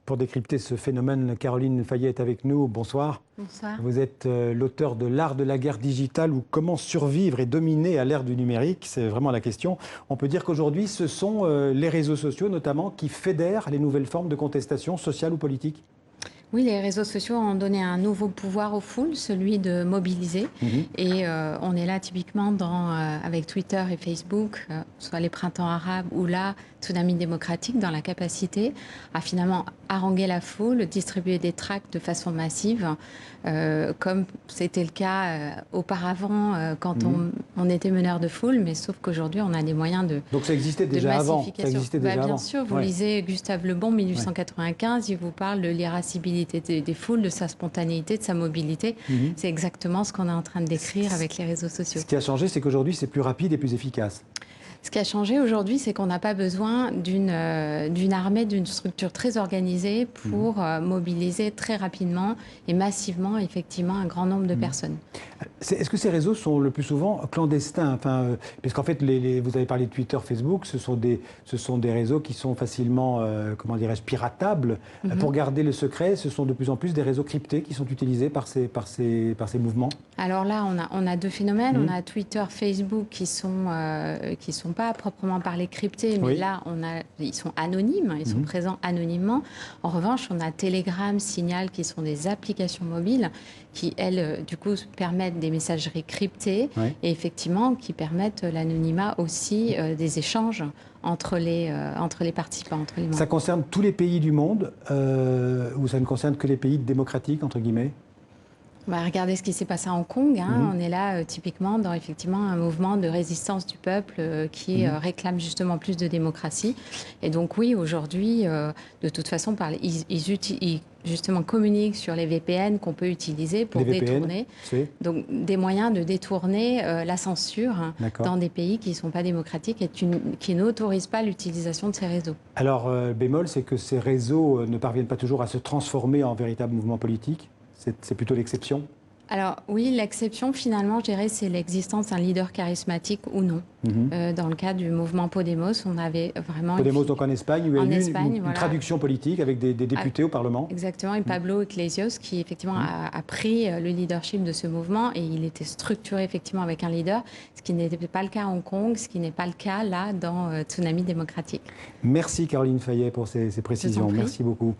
Pour décrypter ce phénomène, Caroline Fayet est avec nous. Bonsoir. Bonsoir. Vous êtes l'auteur de L'art de la guerre digitale ou comment survivre et dominer à l'ère du numérique. C'est vraiment la question. On peut dire qu'aujourd'hui, ce sont les réseaux sociaux notamment qui fédèrent les nouvelles formes de contestation sociale ou politique. Oui, les réseaux sociaux ont donné un nouveau pouvoir aux foules, celui de mobiliser. Et on est là typiquement avec Twitter et Facebook, soit les printemps arabes ou là, Tsunami démocratique, dans la capacité à finalement haranguer la foule, distribuer des tracts de façon massive, comme c'était le cas auparavant quand on était meneur de foule, mais sauf qu'aujourd'hui on a des moyens de Donc ça existait déjà avant. Ça existait déjà bien avant. sûr, vous lisez Gustave Le Bon, 1895, il vous parle de l'irascibilité des foules, de sa spontanéité, de sa mobilité. C'est exactement ce qu'on est en train de décrire avec les réseaux sociaux. Ce qui a changé, c'est qu'aujourd'hui c'est plus rapide et plus efficace. Ce qui a changé aujourd'hui, c'est qu'on n'a pas besoin d'une armée, d'une structure très organisée pour mobiliser très rapidement et massivement, effectivement, un grand nombre de personnes. Est-ce que ces réseaux sont le plus souvent clandestins, puisqu'en fait, vous avez parlé de Twitter, Facebook, ce sont des réseaux qui sont facilement, comment dirais-je, piratables. Pour garder le secret, ce sont de plus en plus des réseaux cryptés qui sont utilisés par ces mouvements. Alors là, on a deux phénomènes. On a Twitter, Facebook qui sont pas proprement parlé cryptés, mais là, ils sont anonymes, ils sont présents anonymement. En revanche, on a Telegram, Signal, qui sont des applications mobiles qui, elles, du coup, permettent des messageries cryptées et effectivement qui permettent l'anonymat aussi des échanges entre les participants, entre les membres. Ça concerne tous les pays du monde ou ça ne concerne que les pays démocratiques, entre guillemets ? Regardez ce qui s'est passé à Hong Kong. On est là typiquement dans effectivement un mouvement de résistance du peuple qui réclame justement plus de démocratie. Et donc oui, aujourd'hui, de toute façon, ils justement communiquent sur les VPN qu'on peut utiliser pour détourner. Donc des moyens de détourner la censure dans des pays qui ne sont pas démocratiques et qui n'autorisent pas l'utilisation de ces réseaux. Alors, bémol, c'est que ces réseaux ne parviennent pas toujours à se transformer en véritable mouvement politique. C'est plutôt l'exception? Alors oui, l'exception finalement, je dirais, c'est l'existence d'un leader charismatique ou non. Dans le cas du mouvement Podemos, on avait vraiment... Podemos, donc en Espagne, où il y a eu une traduction politique avec des députés au Parlement. Exactement, et Pablo Iglesias qui effectivement a pris le leadership de ce mouvement et il était structuré effectivement avec un leader, ce qui n'était pas le cas à Hong Kong, ce qui n'est pas le cas là dans Tsunami démocratique. Merci Caroline Fayet pour ces précisions, merci beaucoup.